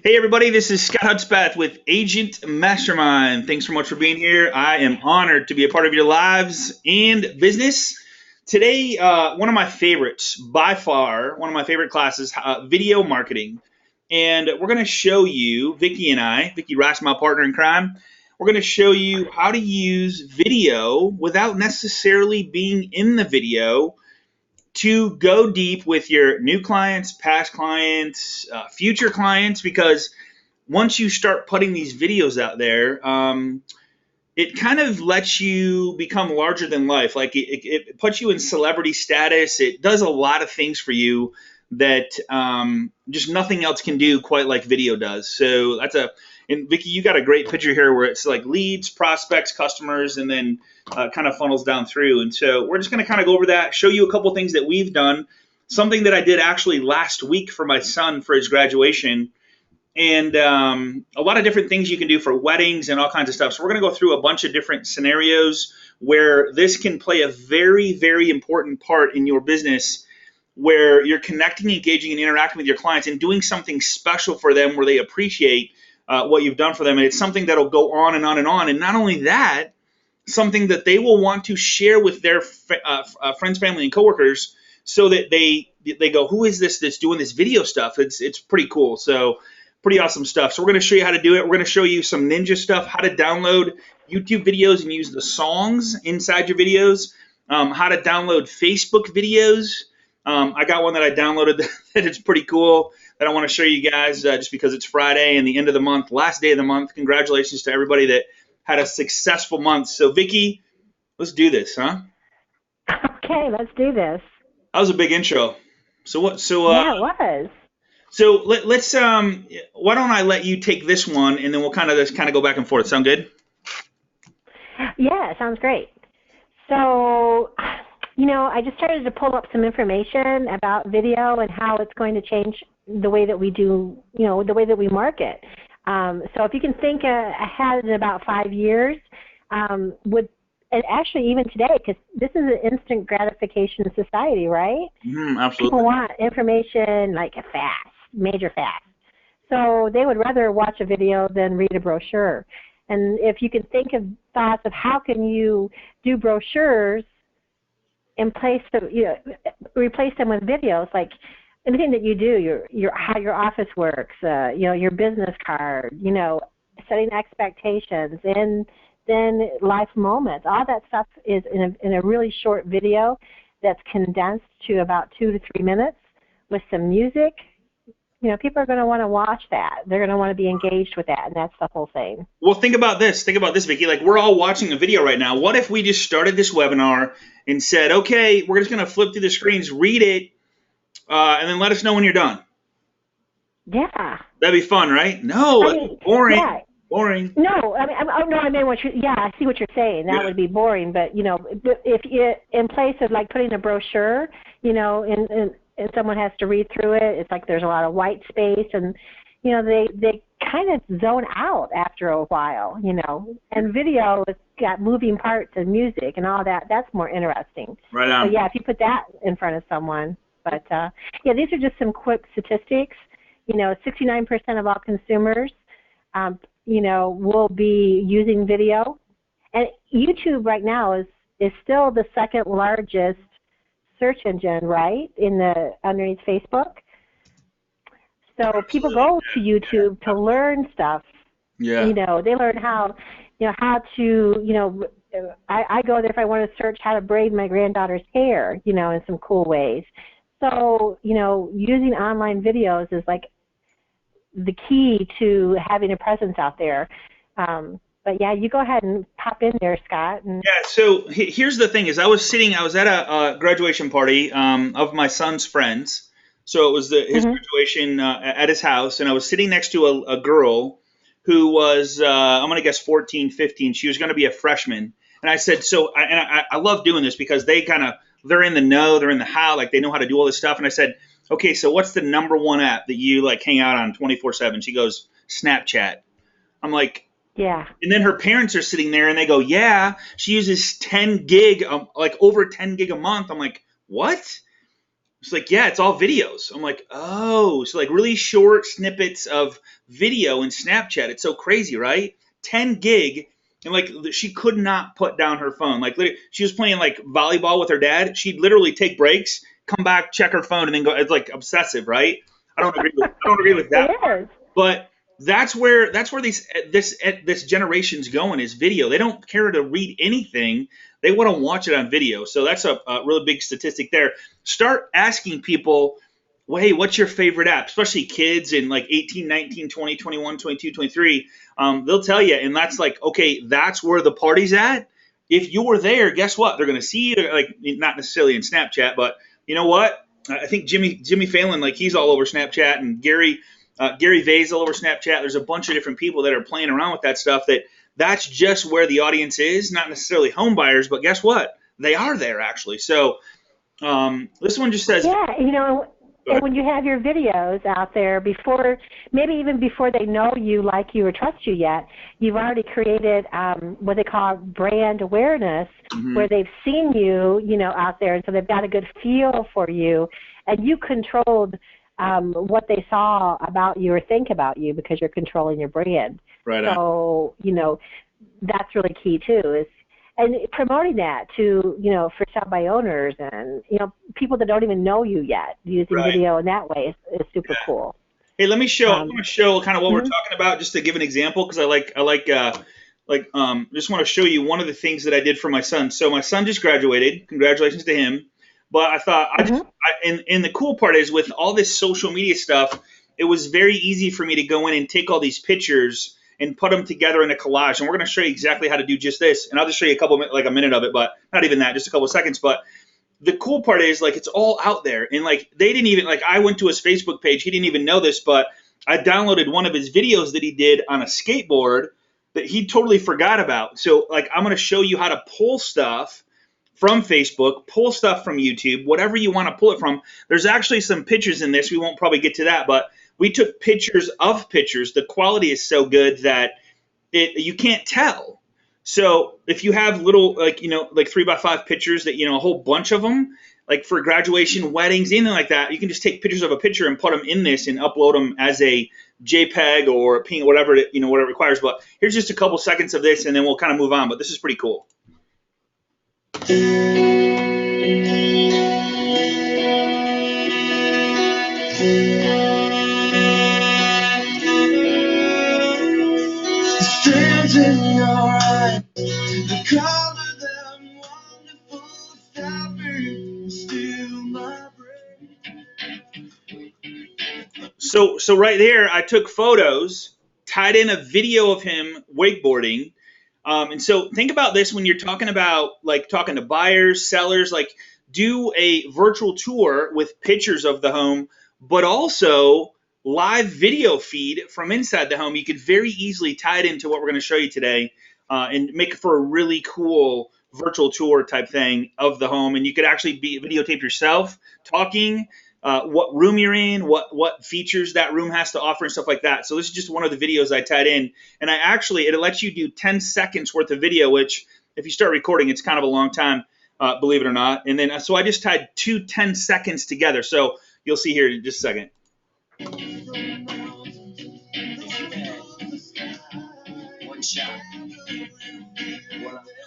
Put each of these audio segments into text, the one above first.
Hey everybody, this is Scott Hudspeth with Agent Mastermind. Thanks so much for being here. I am honored to be a part of your lives and business. Today, one of my favorites, by far, one of my favorite classes, video marketing. And we're going to show you, Vicky Rice, my partner in crime, we're going to show you how to use video without necessarily being in the video to go deep with your new clients, past clients, future clients, because once you start putting these videos out there, it kind of lets you become larger than life. Like it puts you in celebrity status. It does a lot of things for you that just nothing else can do quite like video does. So and Vicky, you got a great picture here where it's like leads, prospects, customers, and then kind of funnels down through. And so we're just going to kind of go over that, show you a couple things that we've done, something that I did actually last week for my son for his graduation, and a lot of different things you can do for weddings and all kinds of stuff. So we're going to go through a bunch of different scenarios where this can play a very, very important part in your business, where you're connecting, engaging, and interacting with your clients and doing something special for them where they appreciate what you've done for them. And it's something that'll go on and on and on. And not only that, something that they will want to share with their friends, family, and coworkers, so that they go, who is this that's doing this video stuff? It's pretty cool. So pretty awesome stuff. So we're going to show you how to do it. We're going to show you some ninja stuff, how to download YouTube videos and use the songs inside your videos, how to download Facebook videos. I got one that I downloaded that is pretty cool that I want to show you guys just because it's Friday and the end of the month, last day of the month. Congratulations to everybody that had a successful month. So Vicky, let's do this, huh? Okay, let's do this. That was a big intro. Yeah, it was. So let's why don't I let you take this one and then we'll kind of go back and forth. Sound good? Yeah, sounds great. So, I just started to pull up some information about video and how it's going to change the way that we do, the way that we market. So if you can think ahead in about 5 years, and actually even today, because this is an instant gratification society, right? Absolutely. People want information like fast, major fast. So they would rather watch a video than read a brochure. And if you can think of thoughts of how can you do brochures in place of, replace them with videos, like anything that you do, how your office works, your business card, setting expectations, and then life moments. All that stuff is in a really short video that's condensed to about 2 to 3 minutes with some music. People are going to want to watch that. They're going to want to be engaged with that, and that's the whole thing. Well, think about this, Vicky. Like, we're all watching a video right now. What if we just started this webinar and said, okay, we're just going to flip through the screens, read it, and then let us know when you're done? Yeah. That'd be fun, right? No, boring. Yeah. Boring. No, I mean I see what you're saying. That would be boring, but if you, in place of like putting a brochure, and someone has to read through it, it's like there's a lot of white space, and they kind of zone out after a while, And video has got moving parts and music and all that. That's more interesting. Right on. So yeah, if you put that in front of someone, but these are just some quick statistics. 69% of all consumers. Will be using video. And YouTube right now is still the second largest search engine, right, underneath Facebook. So people go to YouTube to learn stuff. Yeah. They learn how to, I go there if I want to search how to braid my granddaughter's hair, in some cool ways. So, using online videos is like the key to having a presence out there. But yeah, you go ahead and pop in there, Scott. Yeah, so here's the thing: is I was at a graduation party of my son's friends. So it was his graduation at his house, and I was sitting next to a girl who was, I'm going to guess 14, 15. She was going to be a freshman. And I said, I love doing this because they're in the know, they're in the how, like they know how to do all this stuff. And I said, okay, so what's the number one app that you like hang out on 24/7? She goes, Snapchat. I'm like, yeah. And then her parents are sitting there and they go, yeah, she uses 10 gig, like over 10 gig a month. I'm like, what? It's like, yeah, it's all videos. I'm like, oh, so like really short snippets of video in Snapchat. It's so crazy, right? 10 gig. And like she could not put down her phone. Like she was playing like volleyball with her dad. She'd literally take breaks, come back, check her phone, and then go. It's like obsessive, right? I don't agree with that part. It is. But that's where this generation's going is video. They don't care to read anything. They want to watch it on video. So that's a really big statistic there. Start asking people, well, hey, what's your favorite app? Especially kids in like 18, 19, 20, 21, 22, 23. They'll tell you. And that's like, okay, that's where the party's at. If you were there, guess what? They're going to see you, like not necessarily in Snapchat, but you know what? I think Jimmy Fallon, like he's all over Snapchat, and Gary Vay's all over Snapchat. There's a bunch of different people that are playing around with that stuff. That's just where the audience is, not necessarily home buyers, but guess what? They are there actually. So this one just says, Yeah, and when you have your videos out there before, maybe even before they know you, like you, or trust you yet, you've already created what they call brand awareness, where they've seen you, out there, and so they've got a good feel for you, and you controlled what they saw about you or think about you because you're controlling your brand. Right on. So, that's really key too, and promoting that to, for sale by owners and, people that don't even know you yet, using video in that way is super cool. Hey, let me show. I want to show kind of what we're talking about, just to give an example, because just want to show you one of the things that I did for my son. So my son just graduated. Congratulations to him. But I thought, and the cool part is with all this social media stuff, it was very easy for me to go in and take all these pictures and put them together in a collage. And we're going to show you exactly how to do just this. And I'll just show you a minute of it, but not even that, just a couple of seconds. But the cool part is, like, it's all out there. And like, they didn't even, like, I went to his Facebook page. He didn't even know this, but I downloaded one of his videos that he did on a skateboard that he totally forgot about. So like, I'm going to show you how to pull stuff from Facebook, pull stuff from YouTube, whatever you want to pull it from. There's actually some pictures in this. We won't probably get to that, but we took pictures of pictures. The quality is so good that you can't tell. So if you have little, like 3x5 pictures that, a whole bunch of them, like for graduation, weddings, anything like that, you can just take pictures of a picture and put them in this and upload them as a JPEG or a PNG, whatever it requires. But here's just a couple seconds of this, and then we'll kind of move on. But this is pretty cool. Strands in your eyes, the color of them wonderful fabric, steal my brain. So right there, I took photos, tied in a video of him wakeboarding. And so think about this when you're talking about, like, talking to buyers, sellers, like, do a virtual tour with pictures of the home, but also live video feed from inside the home. You could very easily tie it into what we're going to show you today and make it for a really cool virtual tour type thing of the home. And you could actually videotape yourself talking, what room you're in, what features that room has to offer and stuff like that. So this is just one of the videos I tied in. And it lets you do 10 seconds worth of video, which if you start recording, it's kind of a long time, believe it or not. And then, so I just tied 10 seconds together. So you'll see here in just a second. One shot.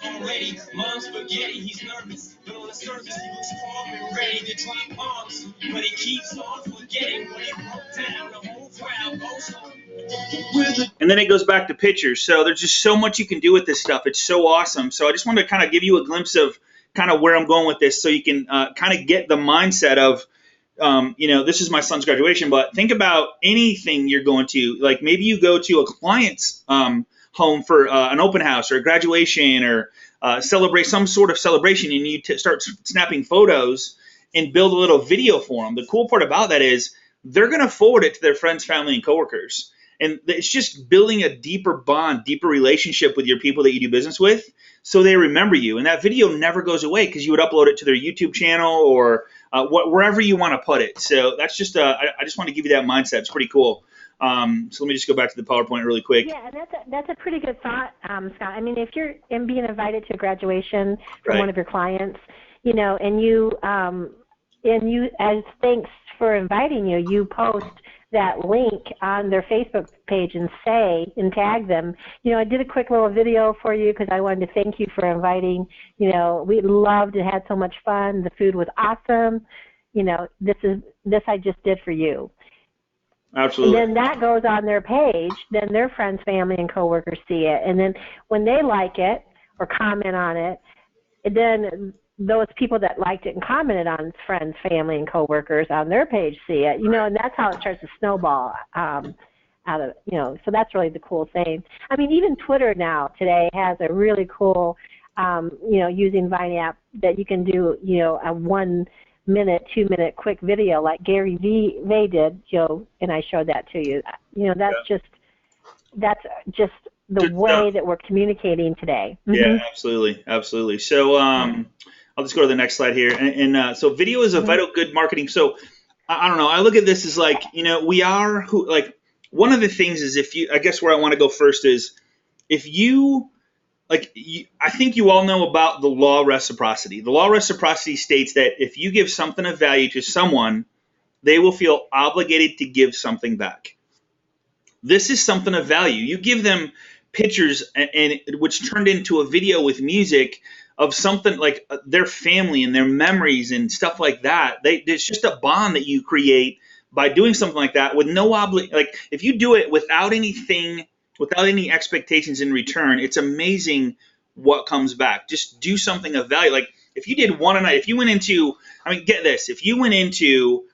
Already, mom's spaghetti, he's nervous. But on the surface, he looks calm and ready to drop bombs. But he keeps on forgetting when he broke down. The whole crowd goes on. And then it goes back to pictures. So there's just so much you can do with this stuff. It's so awesome. So I just wanted to kind of give you a glimpse of kind of where I'm going with this, so you can kind of get the mindset of, this is my son's graduation, but think about anything you're going to. Like, maybe you go to a client's home for an open house or a graduation, or celebrate some sort of celebration, and you start snapping photos and build a little video for them. The cool part about that is they're going to forward it to their friends, family, and coworkers. And it's just building a deeper bond, deeper relationship with your people that you do business with, so they remember you. And that video never goes away, because you would upload it to their YouTube channel or wherever you want to put it. So that's just I just want to give you that mindset. It's pretty cool. So let me just go back to the PowerPoint really quick. Yeah, that's a pretty good thought, Scott. I mean, if you're being invited to a graduation from one of your clients, and you and you, as thanks for inviting you, you post that link on their Facebook page and say, and tag them, you know, I did a quick little video for you because I wanted to thank you for inviting. You know, we loved and had so much fun. The food was awesome. You know, this I just did for you. Absolutely. And then that goes on their page. Then their friends, family, and coworkers see it. And then when they like it or comment on it, then those people that liked it and commented on friends, family, and coworkers on their page see it. You know, and that's how it starts to snowball out of, you know. So that's really the cool thing. I mean, even Twitter now today has a really cool, you know, using Vine app that you can do, you know, a 1 minute, 2 minute quick video like Gary Vee did, you know, and I showed that to you. You know, that's just the way that we're communicating today. Yeah, absolutely, absolutely. So I'll just go to the next slide here. And so video is a vital good marketing. So I don't know. I look at this as like, you know, we are who, like, one of the things is if you, I guess where I want to go first is if you, like, I think you all know about the law of reciprocity. The law of reciprocity states that if you give something of value to someone, they will feel obligated to give something back. This is something of value. You give them pictures and which turned into a video with music of something like their family and their memories and stuff like that. It's just a bond that you create by doing something like that with no like if you do it without anything, without any expectations in return, it's amazing what comes back. Just do something of value. Like if you did one a night, if you went into, I mean, get this, if you went into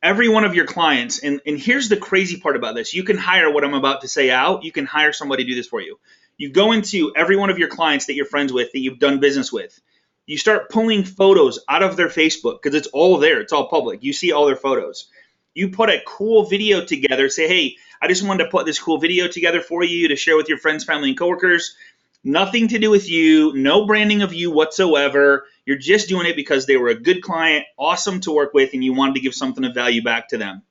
every one of your clients, and here's the crazy part about this, you can hire what I'm about to say out, you can hire somebody to do this for you. You go into every one of your clients that you're friends with, that you've done business with. You start pulling photos out of their Facebook because it's all there. It's all public. You see all their photos. You put a cool video together. Say, hey, I just wanted to put this cool video together for you to share with your friends, family, and coworkers. Nothing to do with you. No branding of you whatsoever. You're just doing it because they were a good client, awesome to work with, and you wanted to give something of value back to them.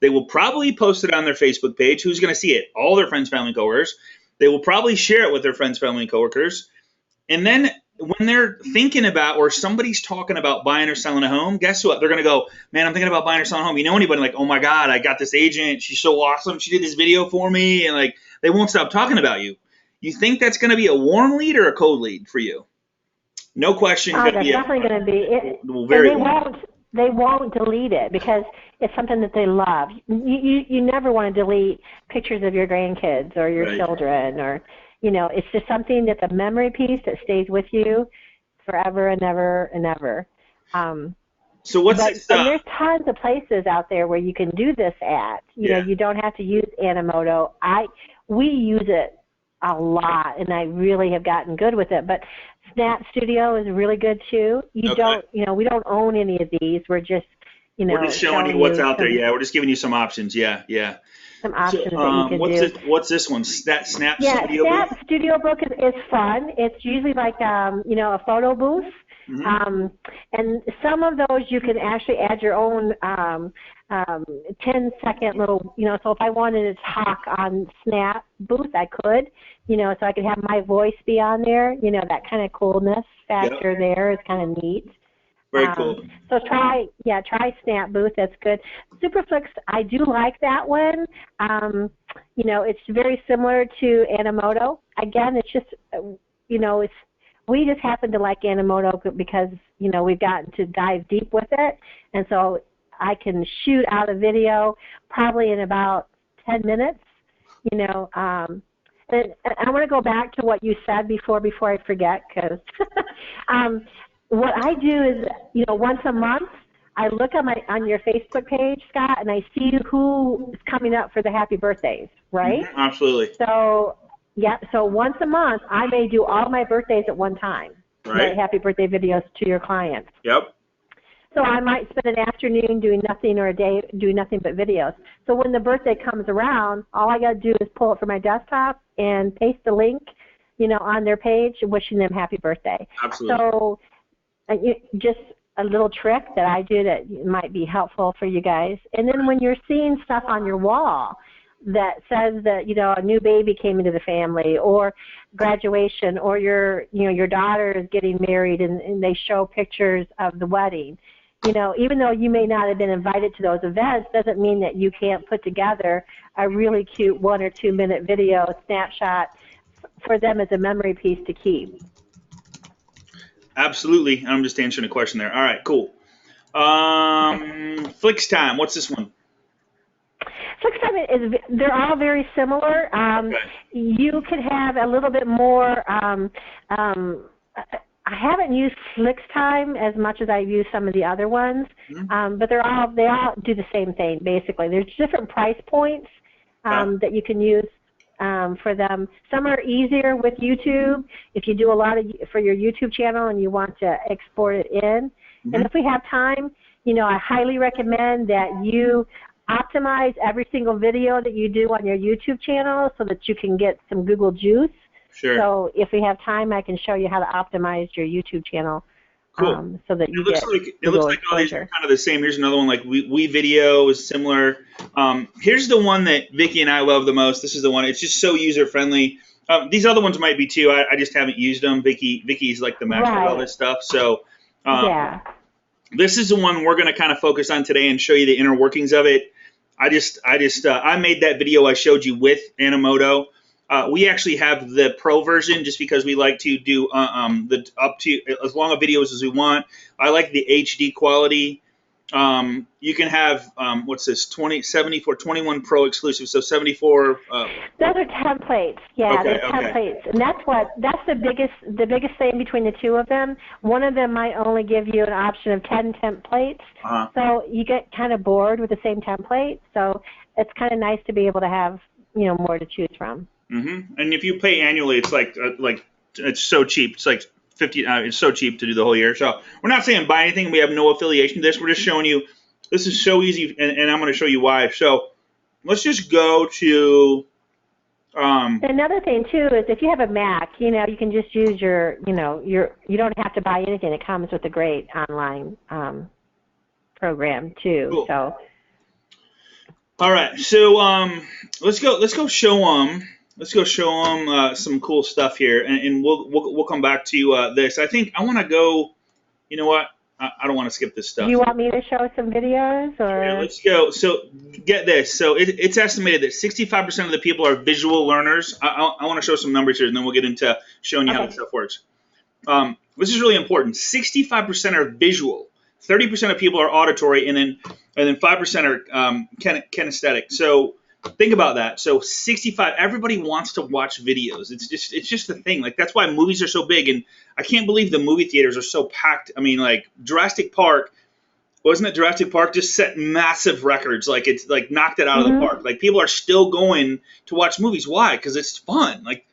They will probably post it on their Facebook page. Who's going to see it? All their friends, family, and coworkers. They will probably share it with their friends, family, and coworkers. And then when they're thinking about, or somebody's talking about buying or selling a home, guess what? They're going to go, man, I'm thinking about buying or selling a home. You know anybody like, oh my God, I got this agent. She's so awesome. She did this video for me. And like, they won't stop talking about you. You think that's going to be a warm lead or a cold lead for you? No question. Oh, that's definitely going to be it. And they won't delete it because it's something that they love. You never want to delete pictures of your grandkids or your children, or, you know, it's just something that's a memory piece that stays with you forever and ever and ever. So what's this stuff? And there's tons of places out there where you can do this at. You know, you don't have to use Animoto. We use it a lot, and I really have gotten good with it. But Snap Studio is really good too. You don't, you know, we don't own any of these. We're just, you know, we're just showing you what's out there. Yeah, we're just giving you some options. Yeah. Some options that you can do. What's this one? Snap Studio Snap Studio Book is fun. It's usually like, you know, a photo booth. Mm-hmm. And some of those you can actually add your own 10-second little, you know, so if I wanted to talk on Snap Booth, I could, you know, so I could have my voice be on there, you know, that kind of coolness factor there is kind of neat. Very cool. So try Snap Booth, that's good. Superflix, I do like that one. You know, it's very similar to Animoto. Again, it's just, you know, we just happen to like Animoto because, you know, we've gotten to dive deep with it, and so I can shoot out a video probably in about 10 minutes, you know. And I want to go back to what you said before I forget, because what I do is, you know, once a month, I look on your Facebook page, Scott, and I see who is coming up for the happy birthdays, right? Mm-hmm, absolutely. So, so once a month, I may do all my birthdays at one time. Right. Happy birthday videos to your clients. Yep. So I might spend an afternoon doing nothing, or a day doing nothing but videos. So when the birthday comes around, all I got to do is pull it from my desktop and paste the link, you know, on their page, wishing them happy birthday. Absolutely. So just a little trick that I do that might be helpful for you guys. And then when you're seeing stuff on your wall that says that, you know, a new baby came into the family, or graduation, or your daughter is getting married, and they show pictures of the wedding, you know, even though you may not have been invited to those events, doesn't mean that you can't put together a really cute 1 or 2 minute video snapshot for them as a memory piece to keep. Absolutely. I'm just answering a question there. All right, cool. FlixTime, what's this one? FlixTime they're all very similar. Okay. You could have a little bit more. I haven't used FlixTime as much as I've used some of the other ones, but they all do the same thing basically. There's different price points that you can use for them. Some are easier with YouTube if you do a lot for your YouTube channel and you want to export it in. And if we have time, you know, I highly recommend that you optimize every single video that you do on your YouTube channel so that you can get some Google juice. Sure. So if we have time, I can show you how to optimize your YouTube channel. Cool. So that you it looks like all these are kind of the same. Here's another one like WeVideo is similar. Here's the one that Vicki and I love the most. This is the one. It's just so user friendly. These other ones might be too. I just haven't used them. Vicki's like the master of all this stuff. So yeah. This is the one we're going to kind of focus on today and show you the inner workings of it. I made that video I showed you with Animoto. We actually have the pro version just because we like to do the up to as long of videos as we want. I like the HD quality. You can have what's this 74 21 Pro exclusive, so 74. Those are templates. Yeah, okay, they're templates, and that's the biggest thing between the two of them. One of them might only give you an option of 10 templates, so you get kind of bored with the same template. So it's kind of nice to be able to have more to choose from. And if you pay annually, it's like it's so cheap. It's like 50. It's so cheap to do the whole year. So we're not saying buy anything. We have no affiliation to this. We're just showing you this is so easy, and I'm going to show you why. So let's just go to. Another thing too is if you have a Mac, you can just use you don't have to buy anything. It comes with a great online program too. Cool. So. All right. So let's go show them. Let's go show them some cool stuff here, and we'll come back to this. I think I want to go. You know what? I don't want to skip this stuff. Do you want me to show some videos, or? Yeah, let's go. So get this. So it's estimated that 65% of the people are visual learners. I want to show some numbers here, and then we'll get into showing you how this stuff works. This is really important. 65% are visual. 30% of people are auditory, and then 5% are kinesthetic. So think about that. So 65. Everybody wants to watch videos. It's just the thing. Like that's why movies are so big, and I can't believe the movie theaters are so packed. I mean, like Jurassic Park, wasn't it? Jurassic Park just set massive records. Like it's like knocked it out of the park. Like people are still going to watch movies. Why? Because it's fun. Like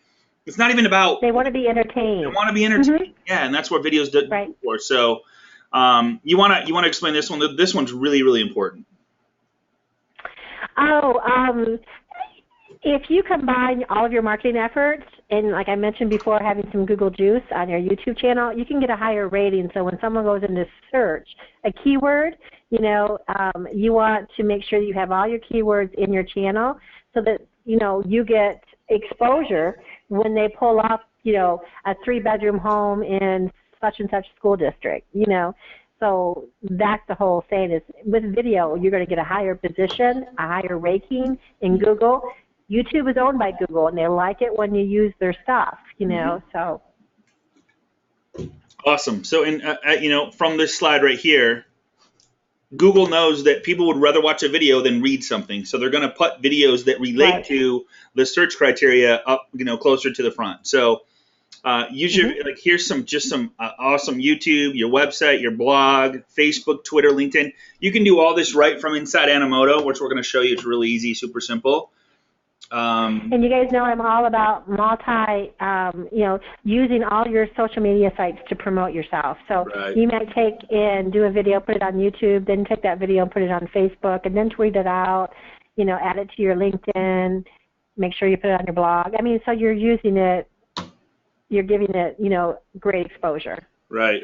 it's not even about. They want to be entertained. They want to be entertained. Yeah, and that's what videos do for. So. You want to explain this one? This one's really, really important. If you combine all of your marketing efforts, and like I mentioned before, having some Google Juice on your YouTube channel, you can get a higher rating. So when someone goes into search a keyword, you want to make sure you have all your keywords in your channel so that, you get exposure when they pull up, a 3-bedroom home in such and such school district, So that's the whole thing is with video, you're going to get a higher position, a higher ranking in Google. YouTube is owned by Google, and they like it when you use their stuff, so. Awesome. So, from this slide right here, Google knows that people would rather watch a video than read something. So they're going to put videos that relate to the search criteria up, closer to the front. So, use your here's some awesome YouTube, your website, your blog, Facebook, Twitter, LinkedIn. You can do all this right from inside Animoto, which we're going to show you. It's really easy, super simple. And you guys know I'm all about using all your social media sites to promote yourself. So you might take and do a video, put it on YouTube, then take that video and put it on Facebook, and then tweet it out. Add it to your LinkedIn. Make sure you put it on your blog. I mean, so you're using it. You're giving it, great exposure. Right.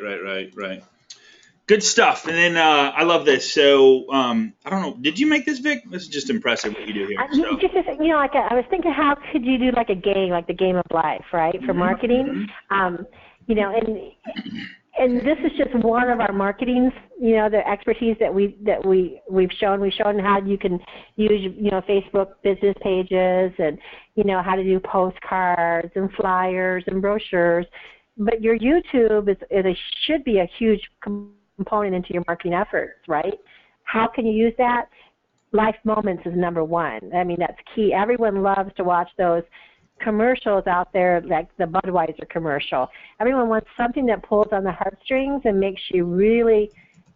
Good stuff. And then I love this. So I don't know. Did you make this, Vic? This is just impressive what you do here. I was thinking, how could you do like a game, like the game of life, right, for marketing? And And this is just one of our marketing, the expertise that we've shown. We've shown how you can use, Facebook business pages, and how to do postcards and flyers and brochures. But your YouTube should be a huge component into your marketing efforts, right? How can you use that? Life moments is number one. I mean, that's key. Everyone loves to watch those commercials out there, like the Budweiser commercial. Everyone wants something that pulls on the heartstrings and makes you really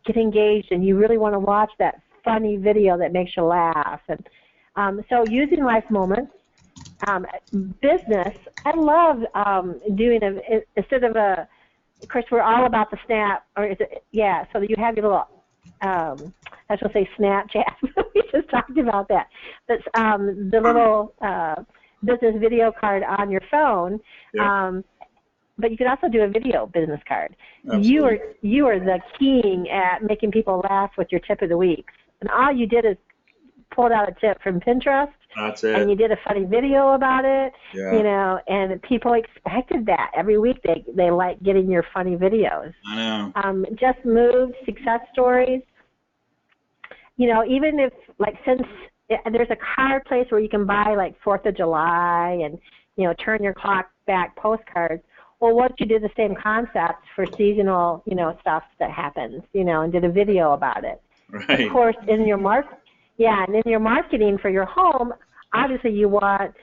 get engaged, and you really want to watch that funny video that makes you laugh. And so using life moments. Business, I love doing instead of of course we're all about the snap, or is it, yeah, so that you have your little, I was going to say Snapchat, we just talked about that, but the little business video card on your phone, but you could also do a video business card. Absolutely. You are the king at making people laugh with your tip of the week. And all you did is pulled out a tip from Pinterest. That's it. And you did a funny video about it, and people expected that. Every week they like getting your funny videos. I know. Just moved, success stories. Even if, since there's a card place where you can buy, 4th of July and, turn your clock back postcards. Well, what if you did the same concept for seasonal, stuff that happens, and did a video about it? Right. Of course, and in your marketing for your home, obviously you want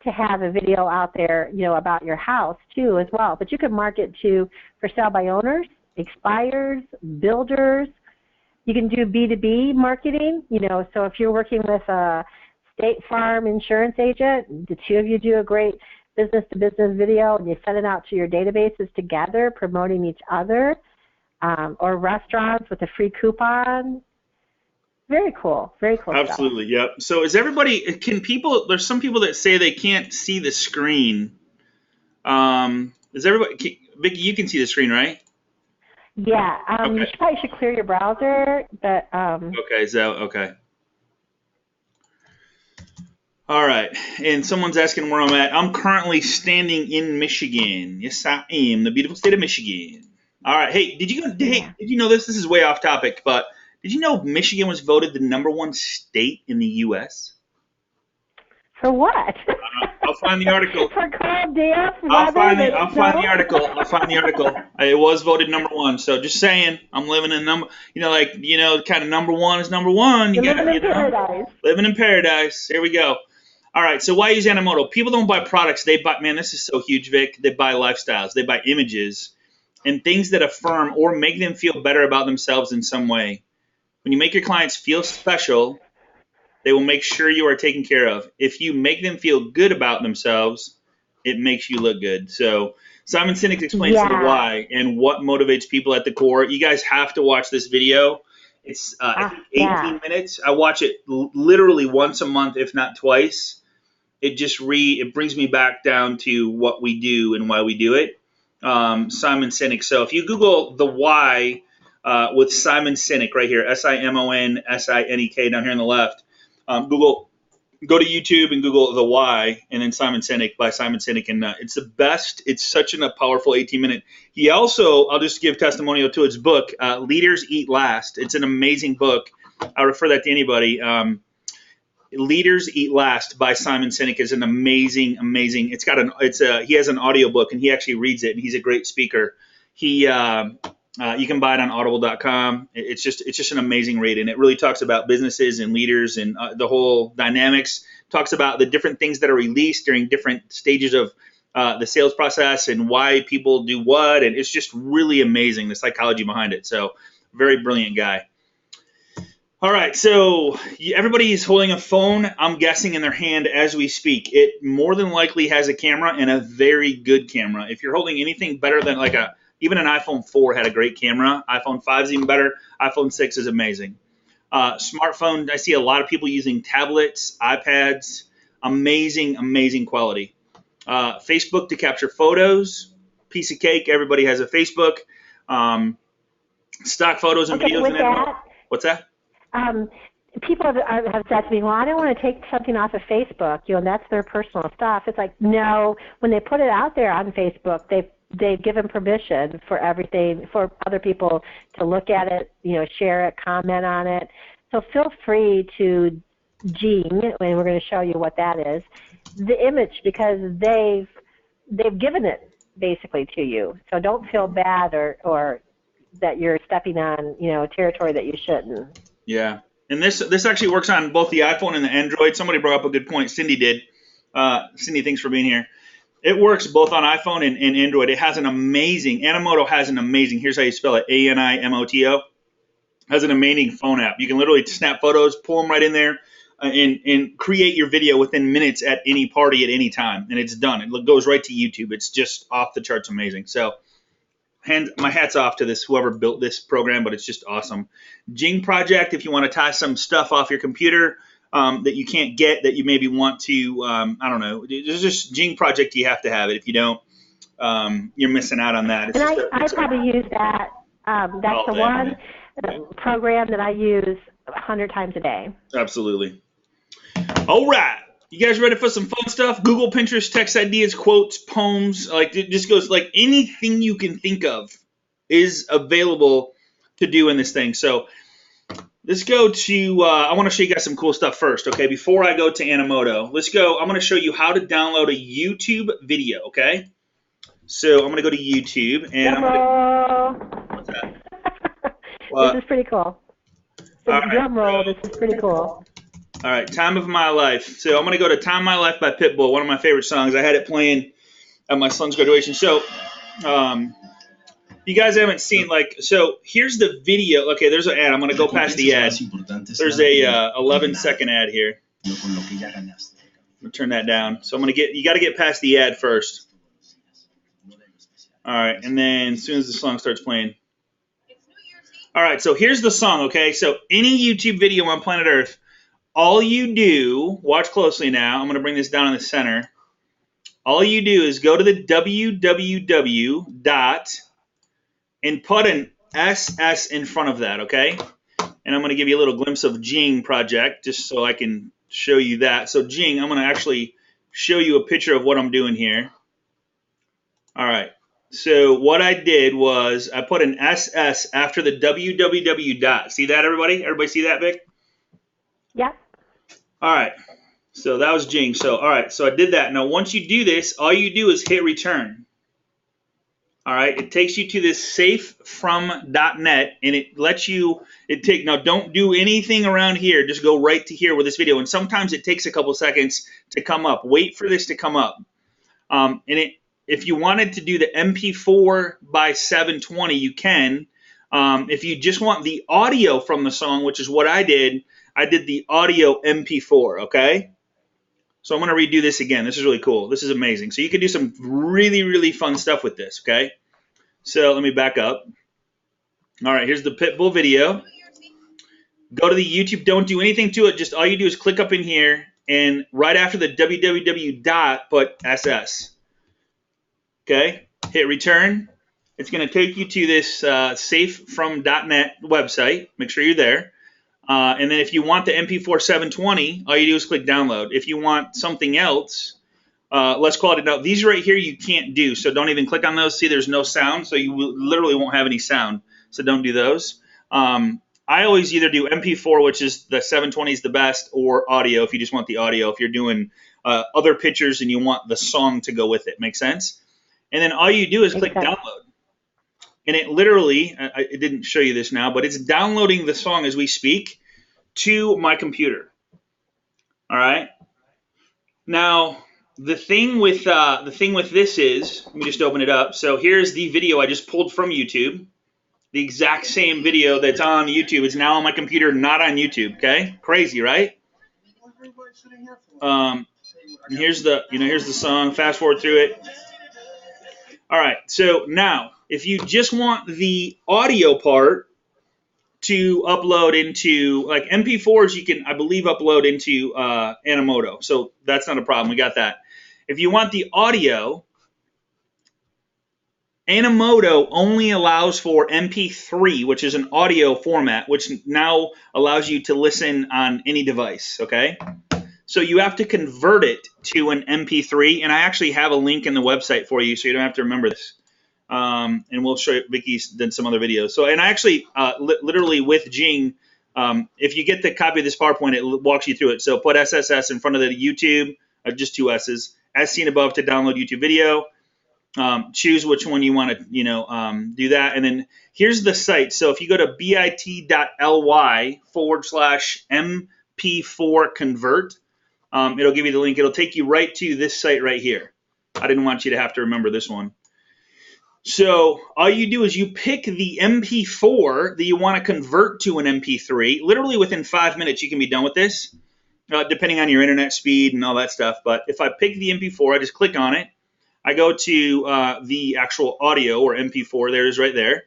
to have a video out there, about your house too as well. But you can market for sale by owners, expireds, builders. You can do B2B marketing, so if you're working with a State Farm insurance agent, the two of you do a great business-to-business video, and you send it out to your databases together, promoting each other, or restaurants with a free coupon. Very cool Absolutely, stuff. Yep. So there's some people that say they can't see the screen. Is everybody, Vicki, you can see the screen, right? Yeah, Okay. You probably should clear your browser, but... Okay, okay. All right, and someone's asking where I'm at. I'm currently standing in Michigan. Yes, I am, the beautiful state of Michigan. All right, hey, did you know this? This is way off topic, but did you know Michigan was voted the #1 state in the U.S.? For what? I'll find the article. For cold, damp weather? I'll find the article. It was voted #1. So just saying, I'm living in kind of #1 is #1. Living in paradise. Living in paradise. Here we go. All right. So why use Animoto? People don't buy products. They buy. Man, this is so huge, Vic. They buy lifestyles. They buy images and things that affirm or make them feel better about themselves in some way. When you make your clients feel special, they will make sure you are taken care of. If you make them feel good about themselves, it makes you look good. So Simon Sinek explains the why and what motivates people at the core. You guys have to watch this video. It's 18 minutes. I watch it literally once a month, if not twice. It brings me back down to what we do and why we do it. Simon Sinek. So if you Google the why with Simon Sinek right here, SIMONSINEK down here on the left, go to YouTube and Google the why, and then Simon Sinek by Simon Sinek, and it's the best. It's such a powerful 18-minute. He also, I'll just give testimonial to his book, Leaders Eat Last. It's an amazing book. I refer that to anybody. Leaders Eat Last by Simon Sinek is an amazing. He has an audiobook, and he actually reads it, and he's a great speaker. You can buy it on audible.com. It's just an amazing read, and it really talks about businesses and leaders and the whole dynamics. Talks about the different things that are released during different stages of the sales process and why people do what, and it's just really amazing, the psychology behind it. So very brilliant guy. All right, so everybody is holding a phone, I'm guessing, in their hand as we speak. It more than likely has a camera, and a very good camera. If you're holding anything better than even an iPhone 4 had a great camera. iPhone 5 is even better. iPhone 6 is amazing. Smartphone, I see a lot of people using tablets, iPads. Amazing quality. Facebook to capture photos. Piece of cake. Everybody has a Facebook. Stock photos and videos. With that, what's that? People have said to me, well, I don't want to take something off of Facebook. That's their personal stuff. It's like, no, when they put it out there on Facebook, they've given permission for everything, for other people to look at it, share it, comment on it. So feel free to Jing, and we're going to show you what that is, the image, because they've given it basically to you. So don't feel bad or that you're stepping on territory that you shouldn't. Yeah, and this actually works on both the iPhone and the Android. Somebody brought up a good point. Cindy did. Cindy, thanks for being here. It works both on iPhone and Android. It has Animoto has an amazing, here's how you spell it, Animoto, has an amazing phone app. You can literally snap photos, pull them right in there, and create your video within minutes at any party at any time, and it's done. It goes right to YouTube. It's just off the charts amazing. So my hat's off to whoever built this program, but it's just awesome. Jing Project, if you want to tie some stuff off your computer that you can't get, that you maybe want to, I don't know. There's just Jing Project, you have to have it. If you don't, you're missing out on that. I probably use that. That's the one program that I use 100 times a day. Absolutely. All right. You guys ready for some fun stuff? Google, Pinterest, text ideas, quotes, poems. Like, it just goes, like, anything you can think of is available to do in this thing. So let's go to, I want to show you guys some cool stuff first, okay? Before I go to Animoto, let's go. I'm going to show you how to download a YouTube video, okay? So I'm going to go to YouTube, and I'm going to, what's that? This is pretty cool. Drum roll, this is pretty cool. All right, Time of My Life. So I'm going to go to Time of My Life by Pitbull, one of my favorite songs. I had it playing at my son's graduation. So you guys haven't seen, so here's the video. Okay, there's an ad. I'm going to go past the ad. There's a 11-second ad here. I'm going to turn that down. So you got to get past the ad first. All right, and then as soon as the song starts playing. All right, so here's the song, okay? So any YouTube video on planet Earth, all you do, watch closely now, I'm going to bring this down in the center. All you do is go to the www dot and put an SS in front of that, okay? And I'm going to give you a little glimpse of Jing Project just so I can show you that. So Jing, I'm going to actually show you a picture of what I'm doing here. All right. So what I did was I put an SS after the www dot. See that, everybody? Everybody see that, Vic? Yeah. All right. So that was Jing. So, all right. So I did that. Now, once you do this, all you do is hit return. All right. It takes you to this safefrom.net, and it lets you, now don't do anything around here. Just go right to here with this video. And sometimes it takes a couple seconds to come up. Wait for this to come up. If you wanted to do the MP4 by 720, you can. If you just want the audio from the song, which is what I did the audio MP4, okay? So I'm going to redo this again. This is really cool. This is amazing. So you can do some really, really fun stuff with this, okay? So let me back up. All right, here's the Pitbull video. Go to the YouTube. Don't do anything to it. Just all you do is click up in here, and right after the www dot, put SS. Okay, hit return. It's going to take you to this safefrom.net website. Make sure you're there. And then if you want the MP4 720, all you do is click download. If you want something else, let's call it out. These right here you can't do, so don't even click on those. See, there's no sound, so you literally won't have any sound. So don't do those. I always either do MP4, which is the 720 is the best, or audio if you just want the audio. If you're doing other pictures and you want the song to go with it, make sense? And then all you do is click download. And it literally, it didn't show you this now, but it's downloading the song as we speak to my computer. All right. Now, the thing with this is, let me just open it up. So here's the video I just pulled from YouTube. The exact same video that's on YouTube is now on my computer, not on YouTube. Okay, crazy, right? And here's the song. Fast forward through it. All right, so now if you just want the audio part to upload into, like MP4s, you can, I believe, upload into Animoto. So that's not a problem. We got that. If you want the audio, Animoto only allows for MP3, which is an audio format, which now allows you to listen on any device, okay? So you have to convert it to an MP3, and I actually have a link in the website for you, so you don't have to remember this. and we'll show you, Vicky's done some other videos. So, and I actually, literally with Jing, if you get the copy of this PowerPoint, it walks you through it. So put SSS in front of the YouTube, just 2 S's, as seen above to download YouTube video. Choose which one you want to, do that. And then here's the site. So if you go to bit.ly/MP4 convert, it'll give you the link. It'll take you right to this site right here. I didn't want you to have to remember this one. So all you do is you pick the MP4 that you want to convert to an MP3. Literally within 5 minutes, you can be done with this, depending on your internet speed and all that stuff. But if I pick the MP4, I just click on it. I go to the actual audio or MP4. There it is right there.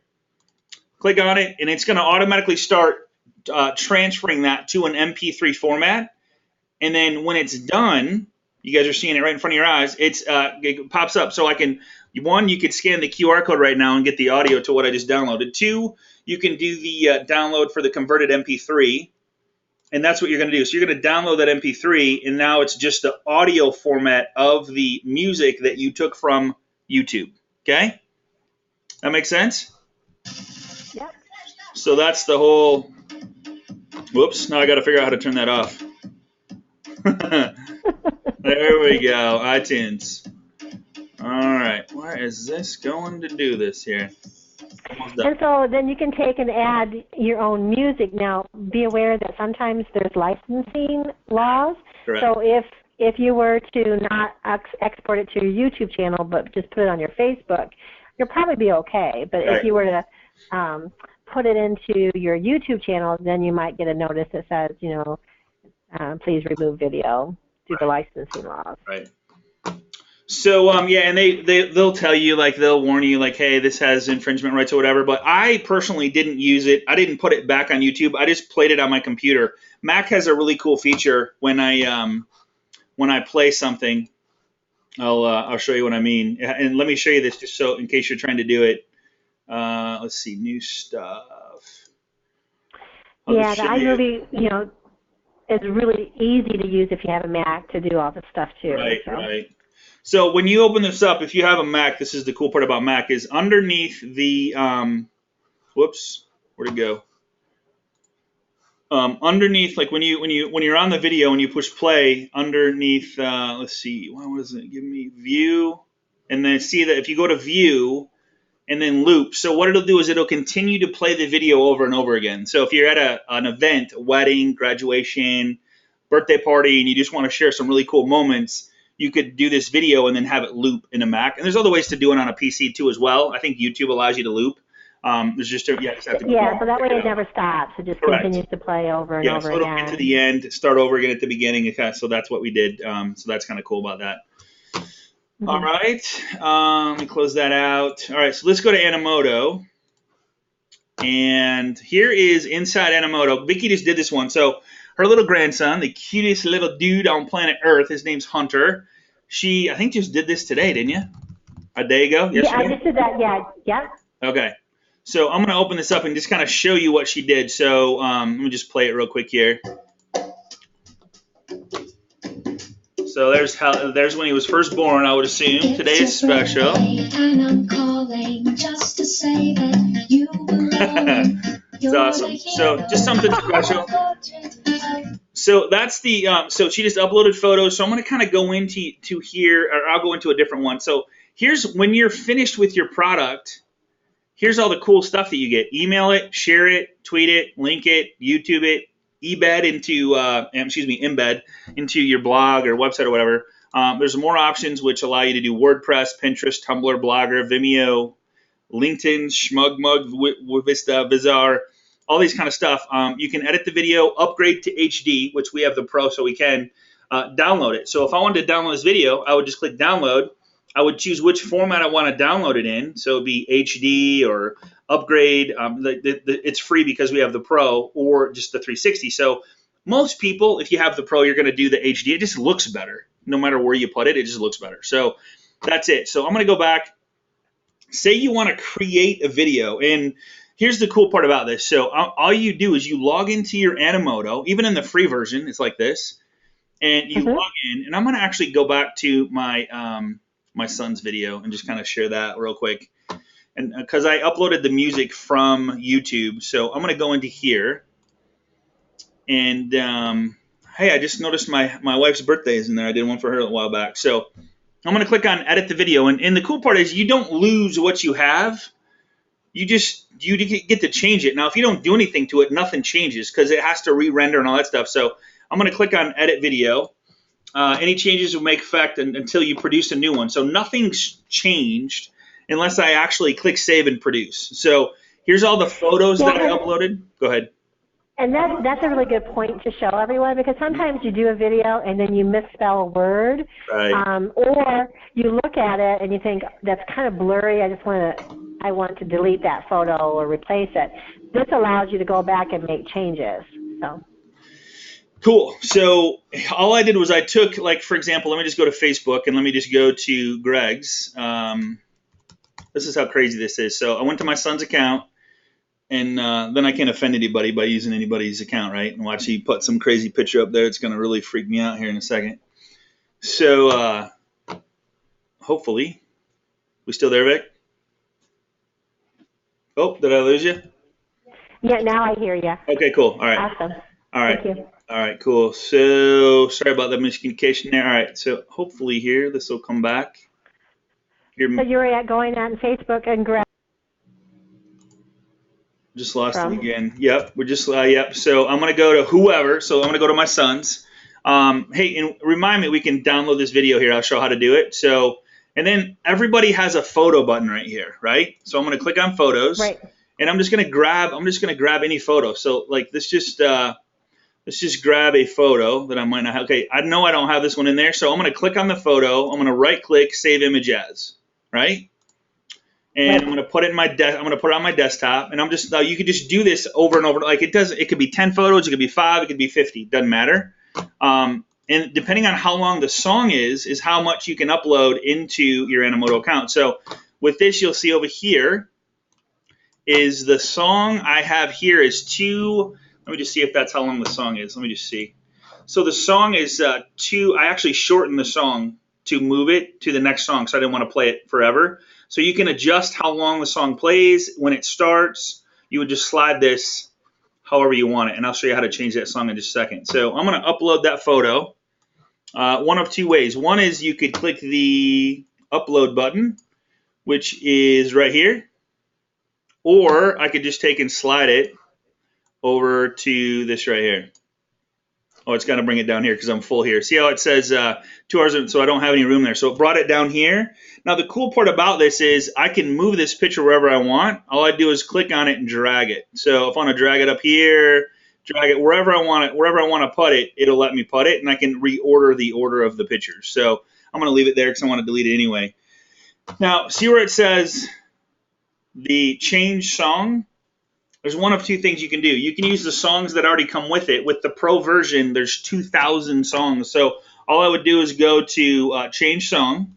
Click on it, and it's going to automatically start transferring that to an MP3 format. And then when it's done, you guys are seeing it right in front of your eyes. It pops up. So I can, one, you could scan the QR code right now and get the audio to what I just downloaded. 2, you can do the download for the converted MP3. And that's what you're going to do. So you're going to download that MP3, and now it's just the audio format of the music that you took from YouTube. Okay? That makes sense? Yep. So that's the whole. Whoops. Now I got to figure out how to turn that off. There we go. iTunes. All right. Where is this going to do this here? And so then you can take and add your own music. Now, be aware that sometimes there's licensing laws. Correct. So if you were to not export it to your YouTube channel but just put it on your Facebook, you'll probably be okay. But Right. if you were to put it into your YouTube channel, then you might get a notice that says, please remove video due to licensing laws. Right. So yeah, and they'll tell you, like, they'll warn you, like, hey, this has infringement rights or whatever. But I personally didn't use it. I didn't put it back on YouTube. I just played it on my computer. Mac has a really cool feature when I play something. I'll show you what I mean. And let me show you this just so in case you're trying to do it. Let's see, new stuff. Yeah, the iMovie, is really easy to use if you have a Mac to do all this stuff too. Right, right. So when you open this up, if you have a Mac, this is the cool part about Mac, is underneath the, whoops, where'd it go? Underneath, like when you're on the video and you push play, underneath, let's see, what was it? Give me view, and then see that if you go to view and then loop, so what it'll do is it'll continue to play the video over and over again. So if you're at an event, a wedding, graduation, birthday party, and you just want to share some really cool moments, you could do this video and then have it loop in a Mac. And there's other ways to do it on a PC too as well. I think YouTube allows you to loop. There's just so that way it never stops. It just continues to play over and over again. Yeah, so it'll get to the end, start over again at the beginning. So that's what we did. So that's kind of cool about that. Mm-hmm. All right, let me close that out. All right, so let's go to Animoto. And here is inside Animoto. Vicky just did this one. So her little grandson, the cutest little dude on planet Earth, his name's Hunter. She, I think, just did this today, didn't you? A day ago? Yesterday? Yeah, I just did that, yeah. Okay. So I'm going to open this up and just kind of show you what she did. So let me just play it real quick here. So there's when he was first born, I would assume. Today is special. And I'm calling just to say that you it's awesome. So just something special. So that's the so she just uploaded photos. So I'm going to kind of go into here, or I'll go into a different one. So here's when you're finished with your product. Here's all the cool stuff that you get. Email it, share it, tweet it, link it, YouTube it, embed into your blog or website or whatever. There's more options which allow you to do WordPress, Pinterest, Tumblr, Blogger, Vimeo, LinkedIn, SmugMug, Vista, Vizar, all these kind of stuff. You can edit the video, upgrade to HD, which we have the Pro, so we can download it. So if I wanted to download this video, I would just click download. I would choose which format I want to download it in. So it'd be HD or upgrade. It's free because we have the Pro, or just the 360. So most people, if you have the Pro, you're going to do the HD. It just looks better. No matter where you put it, it just looks better. So that's it. So I'm going to go back. Say you want to create a video. And here's the cool part about this. So all you do is you log into your Animoto. Even in the free version, it's like this. And you log in. And I'm going to actually go back to my my son's video and just kind of share that real quick. and because I uploaded the music from YouTube, so I'm gonna go into here, and hey, I just noticed my wife's birthday is in there. I did one for her a while back, so I'm gonna click on edit the video, and the cool part is you don't lose what you have. You get to change it. Now, if you don't do anything to it, nothing changes because it has to re-render and all that stuff. So I'm going to click on edit video. Any changes will make effect until you produce a new one. So nothing's changed unless I actually click save and produce. So here's all the photos that I uploaded. Go ahead. And that's a really good point to show everyone, because sometimes you do a video and then you misspell a word, right. Or you look at it and you think that's kind of blurry. I want to delete that photo or replace it. This allows you to go back and make changes. So. Cool. So all I did was I took, like, for example, let me just go to Facebook and let me just go to Greg's. This is how crazy this is. So I went to my son's account. And then I can't offend anybody by using anybody's account, right? And watch, he put some crazy picture up there. It's going to really freak me out here in a second. So hopefully, we still there, Vic? Oh, did I lose you? Yeah, now I hear you. Okay, cool. All right. Awesome. All right. Thank you. All right, cool. So sorry about the miscommunication there. All right. So hopefully here, this will come back. So you're going on Facebook and grab. Just lost it again. Yep, we're just yep. So I'm gonna go to whoever. So I'm gonna go to my son's. Hey, and remind me, we can download this video here. I'll show how to do it. So, and then everybody has a photo button right here, right? So I'm gonna click on photos, right? And I'm just gonna grab any photo. So like let's just grab a photo that I might not have. Okay, I know I don't have this one in there. So I'm gonna click on the photo. I'm gonna right click, save image as, right? And I'm going to put it in I'm going to put it on my desktop, and I'm just you could just do this over and over. Like it could be 10 photos, it could be 5, it could be 50, doesn't matter. And depending on how long the song is how much you can upload into your Animoto account. So with this, you'll see over here is the song I have here is 2. Let me just see if that's how long the song is. Let me just see. So the song is 2. I actually shortened the song to move it to the next song, so I didn't want to play it forever. So you can adjust how long the song plays. When it starts, you would just slide this however you want it, and I'll show you how to change that song in just a second. So I'm going to upload that photo one of 2 ways. One is you could click the upload button, which is right here, or I could just take and slide it over to this right here. Oh, it's got to bring it down here because I'm full here. See how it says 2 hours, so I don't have any room there. So it brought it down here. Now, the cool part about this is I can move this picture wherever I want. All I do is click on it and drag it. So if I want to drag it up here, drag it wherever I want to put it, it'll let me put it, and I can reorder the order of the pictures. So I'm going to leave it there because I want to delete it anyway. Now, see where it says the change song? There's one of 2 things you can do. You can use the songs that already come with it. With the pro version, there's 2,000 songs. So all I would do is go to change song,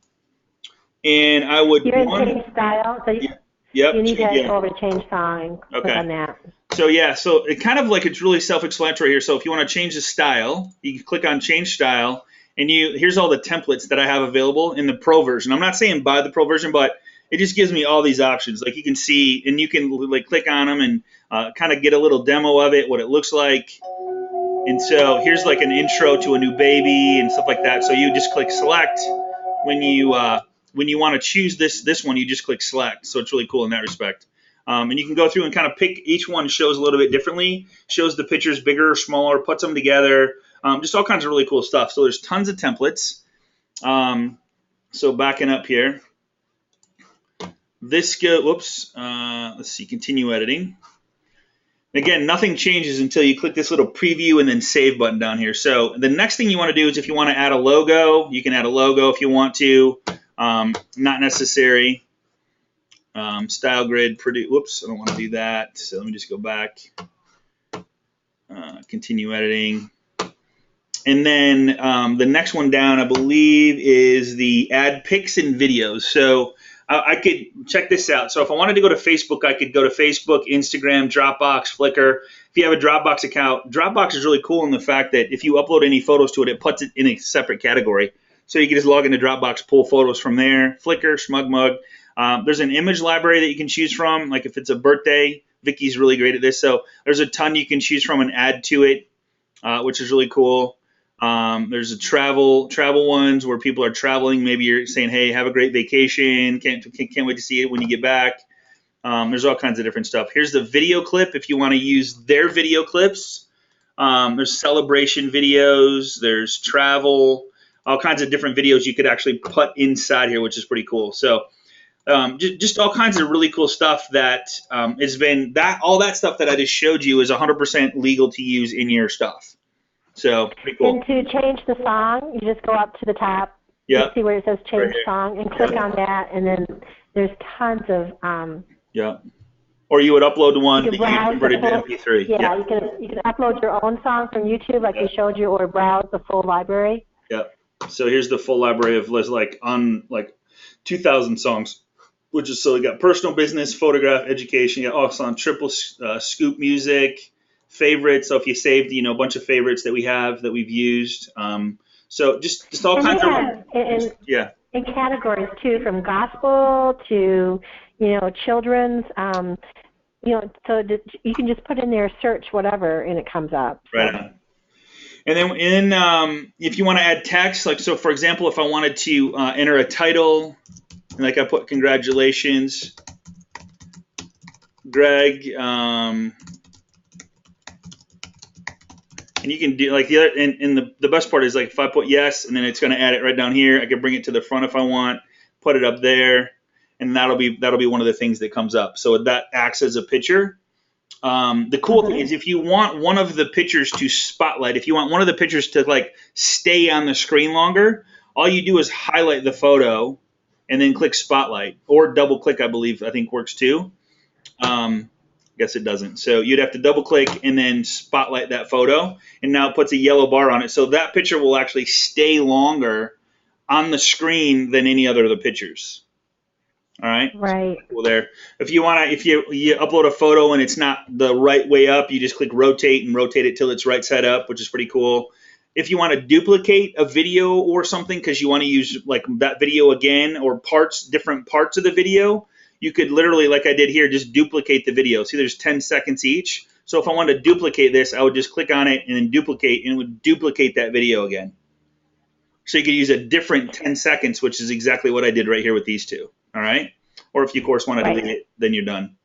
and I would. You're in change style. So you need to go over to change song. Click on that. So yeah, so it kind of like it's really self-explanatory here. So if you want to change the style, you can click on change style, and here's all the templates that I have available in the pro version. I'm not saying buy the pro version, but it just gives me all these options. Like you can see, and you can like click on them and kind of get a little demo of it, what it looks like. And so here's like an intro to a new baby and stuff like that. So you just click select when you want to choose this one. You just click select. So it's really cool in that respect. And you can go through and kind of pick. Each one shows a little bit differently. Shows the pictures bigger or smaller. Puts them together. Just all kinds of really cool stuff. So there's tons of templates. So backing up here. Let's see, continue editing. Again, nothing changes until you click this little preview and then save button down here. So the next thing you want to do is if you want to add a logo, you can add a logo if you want to. Not necessary. Style grid, whoops, I don't want to do that. So let me just go back. Continue editing. And then the next one down, I believe, is the add pics and videos. So I could check this out. So if I wanted to go to Facebook, I could go to Facebook, Instagram, Dropbox, Flickr. If you have a Dropbox account, Dropbox is really cool in the fact that if you upload any photos to it, it puts it in a separate category. So you can just log into Dropbox, pull photos from there. Flickr, SmugMug. There's an image library that you can choose from, like if it's a birthday. Vicky's really great at this. So there's a ton you can choose from and add to it, which is really cool. There's a travel ones where people are traveling. Maybe you're saying, hey, have a great vacation. Can't wait to see it when you get back. There's all kinds of different stuff. Here's the video clip if you want to use their video clips. There's celebration videos. There's travel. All kinds of different videos you could actually put inside here, which is pretty cool. So just all kinds of really cool stuff that has been all that stuff that I just showed you is 100% legal to use in your stuff. So pretty cool. And to change the song, you just go up to the top. Yeah. You see where it says change Right here. song, and click on that, and then there's tons of. Yeah. Or you would upload one You that can you browse converted to the whole- MP3. Yeah, you can upload your own song from YouTube, like we showed you, or browse the full library. Yeah. So here's the full library of like 2,000 songs, which is so you got personal, business, photograph, education. You got also on triple scoop music, favorites. So if you saved, a bunch of favorites that we have that we've used. So just all kinds of yeah. In categories too, from gospel to children's. So you can just put in there search whatever and it comes up. Right on. And then if you want to add text, like so for example, if I wanted to enter a title, like I put congratulations, Greg, and you can do like the other, and the best part is like if I put yes, and then it's going to add it right down here. I can bring it to the front if I want, put it up there, and that'll be one of the things that comes up. So that acts as a picture. The cool thing is if you want one of the pictures to spotlight, if you want one of the pictures to like stay on the screen longer, all you do is highlight the photo and then click spotlight, or double click, I think works too. Guess it doesn't. So you'd have to double click and then spotlight that photo, and now it puts a yellow bar on it. So that picture will actually stay longer on the screen than any other of the pictures. All right. Right. Well, there. If you upload a photo and it's not the right way up, you just click rotate and rotate it till it's right side up, which is pretty cool. If you want to duplicate a video or something because you want to use like that video again or different parts of the video, you could literally, like I did here, just duplicate the video. See, there's 10 seconds each. So if I wanted to duplicate this, I would just click on it and then duplicate, and it would duplicate that video again. So you could use a different 10 seconds, which is exactly what I did right here with these two. All right. Or if you, of course, want to delete it, then you're done.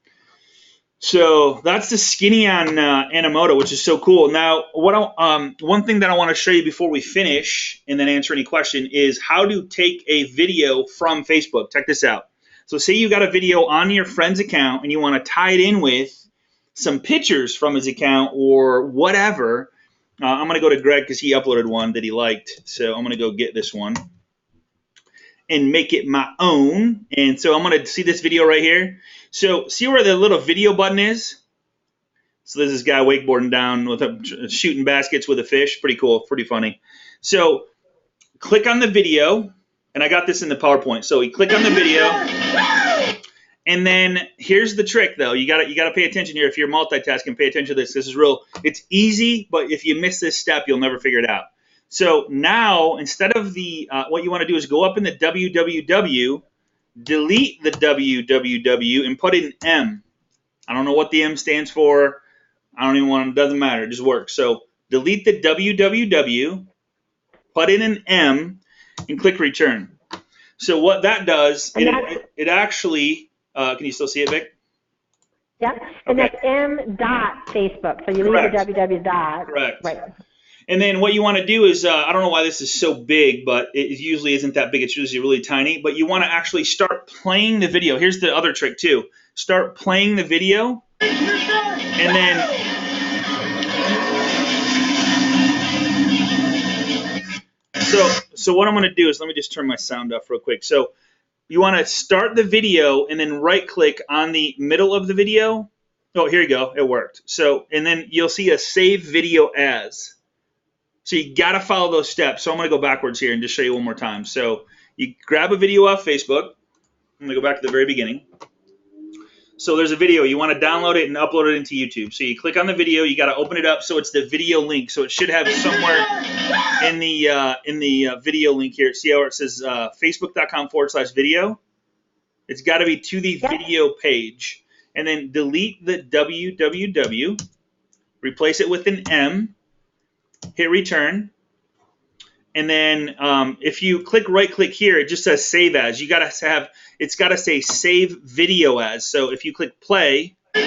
So that's the Skinny on Animoto, which is so cool. Now, one thing that I want to show you before we finish and then answer any question is how to take a video from Facebook. Check this out. So say you got a video on your friend's account and you want to tie it in with some pictures from his account or whatever. I'm going to go to Greg because he uploaded one that he liked. So I'm going to go get this one and make it my own. And so I'm going to see this video right here. So see where the little video button is? So there's this guy wakeboarding down with shooting baskets with a fish. Pretty cool, pretty funny. So click on the video, and I got this in the PowerPoint. So you click on the video, and then here's the trick though. You gotta pay attention here. If you're multitasking, pay attention to this. This is real. It's easy, but if you miss this step, you'll never figure it out. So now, instead of what you want to do is go up in the www, delete the www, and put in M. I don't know what the M stands for. I don't even want it. Doesn't matter. It just works. So delete the www, put in an M, and click return. So what that does, it actually, can you still see it, Vic? Yep. And Okay. that's m.facebook. So you Correct. leave the www dot. Correct. Right. And then what you want to do is, I don't know why this is so big, but it usually isn't that big. It's usually really tiny. But you want to actually start playing the video. Here's the other trick too. Start playing the video, and then so what I'm going to do is, let me just turn my sound off real quick. So you want to start the video and then right click on the middle of the video. Oh, here you go. It worked. So, and then you'll see a save video as. So you got to follow those steps. So I'm going to go backwards here and just show you one more time. So you grab a video off Facebook. I'm going to go back to the very beginning. So there's a video. You want to download it and upload it into YouTube. So you click on the video. You got to open it up so it's the video link. So it should have somewhere in the video link here. See how it says facebook.com/video? It's got to be to the Yep. video page. And then delete the www, replace it with an M, hit return. And then if you right click here, it just says save as. You got to have, it's got to say save video as. So if you click play, and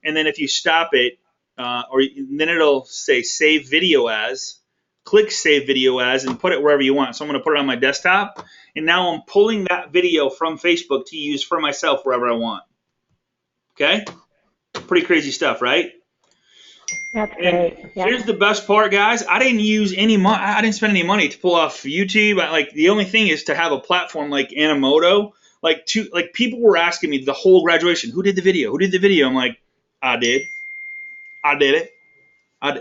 then if you stop it, then it'll say save video as. Click save video as and put it wherever you want. So I'm going to put it on my desktop, and now I'm pulling that video from Facebook to use for myself wherever I want. Okay? Pretty crazy stuff, right? That's And great. Yep. here's the best part, guys. I didn't use any money. I didn't spend any money to pull off YouTube. Like, the only thing is to have a platform like Animoto. Like people were asking me the whole graduation, who did the video? Who did the video? I'm like, I did it.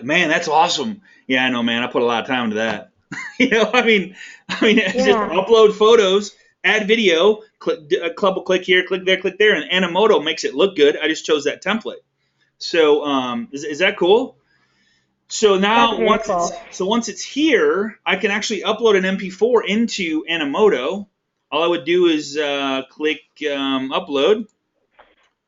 Man, that's awesome. Yeah, I know, man. I put a lot of time into that. I mean, it's just upload photos, add video, double click here, click there, and Animoto makes it look good. I just chose that template. So, is that cool? So now once it's here, I can actually upload an MP4 into Animoto. All I would do is click upload.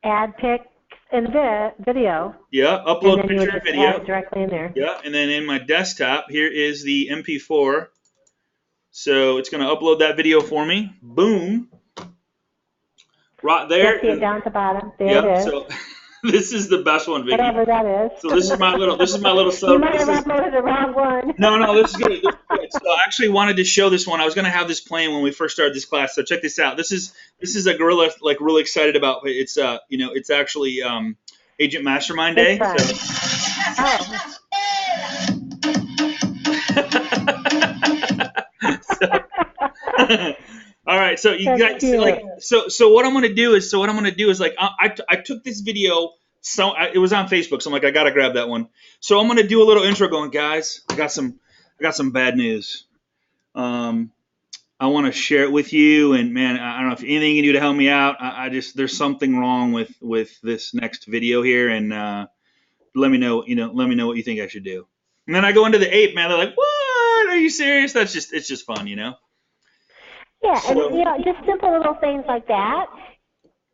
Add pics and video. Yeah, upload and then picture and video. Add it directly in there. Yeah, and then in my desktop, here is the MP4. So it's going to upload that video for me. Boom. Right there. See it down at the bottom. There it is. So this is the best one, Vicki. Whatever that is. So this is my little You might have uploaded the wrong one. No, this is good. So I actually wanted to show this one. I was going to have this playing when we first started this class. So check this out. This is a gorilla like really excited about. It's it's actually Agent Mastermind Day. All right, so you guys so what I'm gonna do is like I took this video, it was on Facebook, so I'm like, I gotta grab that one. So I'm gonna do a little intro going, guys. I got some bad news. I want to share it with you, and man, I don't know if anything you can do to help me out. I just there's something wrong with this next video here, and let me know what you think I should do. And then I go into the ape, man. They're like, what? Are you serious? It's just fun, Yeah, and just simple little things like that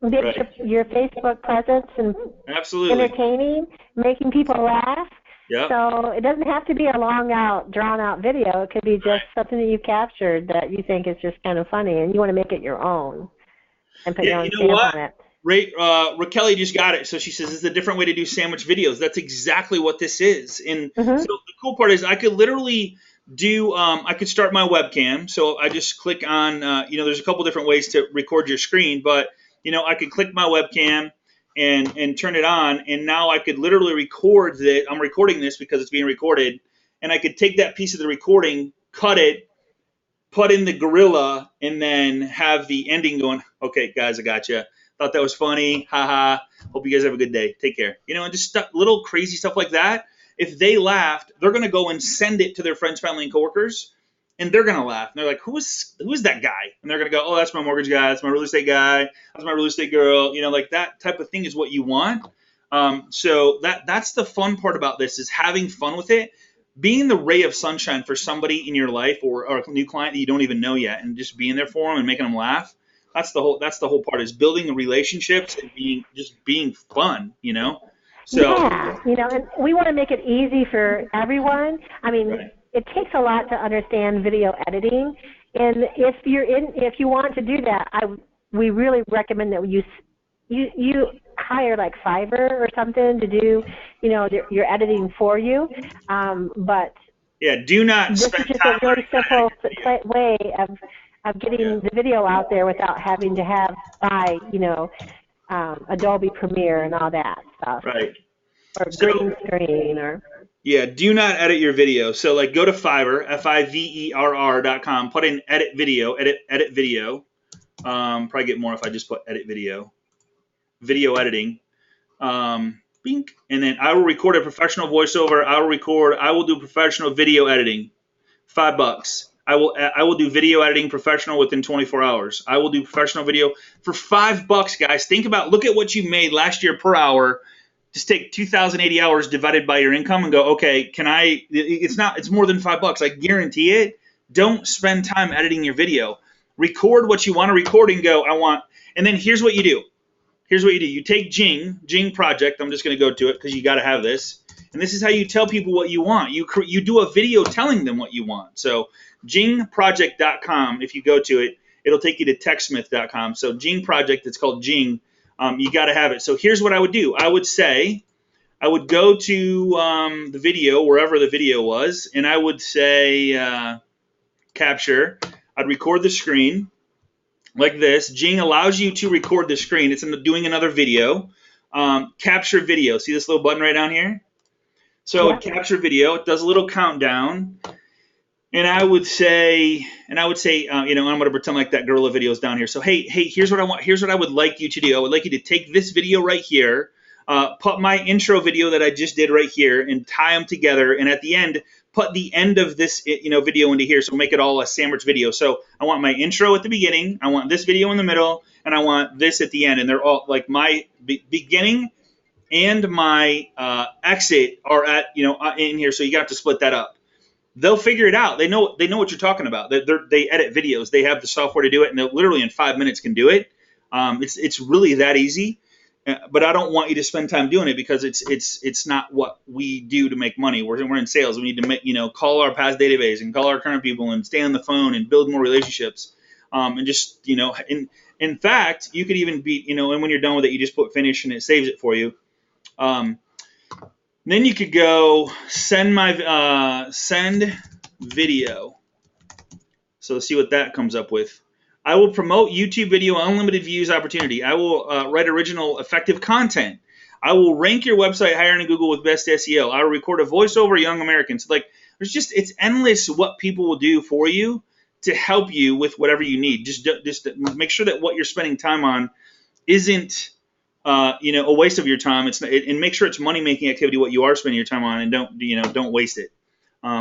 make your Facebook presence and absolutely entertaining, making people laugh. Yeah. So it doesn't have to be a drawn out video. It could be just something that you captured that you think is just kind of funny, and you want to make it your own and put your own stamp on it. Raquel just got it. So she says it's a different way to do sandwich videos. That's exactly what this is. And so the cool part is I could literally do I could start my webcam. So I just click on there's a couple different ways to record your screen, but I could click my webcam and turn it on, and now I could literally record that I'm recording this because it's being recorded, and I could take that piece of the recording, cut it, put in the gorilla, and then have the ending going, okay guys, I got you. Thought that was funny. Haha. Hope you guys have a good day. Take care. And just little crazy stuff like that. If they laughed, they're going to go and send it to their friends, family, and coworkers, and they're going to laugh. And they're like, who's that guy? And they're going to go, oh, that's my mortgage guy. That's my real estate guy. That's my real estate girl. Like that type of thing is what you want. So that's the fun part about this is having fun with it, being the ray of sunshine for somebody in your life or a new client that you don't even know yet, and just being there for them and making them laugh. That's the whole part is building the relationships and being fun, So yeah, and we want to make it easy for everyone. I mean, It takes a lot to understand video editing, and if you want to do that, we really recommend that you hire like Fiverr or something to do your editing for you. But do not this spend is just time a very simple way of getting the video out there without having to buy Adobe Premiere and all that stuff. Right. Or green screen or. Yeah, do not edit your video. So go to Fiverr, Fiverr.com, put in edit video. Probably get more if I just put edit video. Video editing. Bink. And then I will record a professional voiceover. I will do professional video editing. $5. I will do video editing professional within 24 hours. I will do professional video for $5, guys. Look at what you made last year per hour. Just take 2,080 hours divided by your income and go, okay, it's more than $5. I guarantee it. Don't spend time editing your video. Record what you want to record and go, and then here's what you do. You take Jing Project. I'm just going to go to it because you got to have this. And this is how you tell people what you want. You do a video telling them what you want. So jingproject.com, if you go to it, it'll take you to techsmith.com. So Jing Project, it's called Jing. You got to have it. So here's what I would do. I would go to the video, wherever the video was, and I would say capture. I'd record the screen like this. Jing allows you to record the screen. It's doing another video. Capture video. See this little button right down here? So yeah. Capture video. It does a little countdown. And I would say, I'm going to pretend like that gorilla video is down here. So, hey, here's what I want. Here's what I would like you to do. I would like you to take this video right here, put my intro video that I just did right here, and tie them together. And at the end, put the end of this, video into here. So make it all a sandwich video. So I want my intro at the beginning. I want this video in the middle, and I want this at the end. And they're all like my beginning and my exit are at, in here. So you got to split that up. They'll figure it out. They know what you're talking about. They edit videos. They have the software to do it, and they literally in 5 minutes can do it. It's really that easy. But I don't want you to spend time doing it because it's not what we do to make money. We're in sales. We need to call our past database and call our current people and stay on the phone and build more relationships. And just in fact, you could even be and when you're done with it, you just put finish and it saves it for you. Then you could go send video. So let's see what that comes up with. I will promote YouTube video unlimited views opportunity. I will write original effective content. I will rank your website higher in Google with best SEO. I will record a voiceover young Americans. It's endless what people will do for you to help you with whatever you need. Just make sure that what you're spending time on isn't a waste of your time. And make sure it's money-making activity what you are spending your time on, and don't waste it.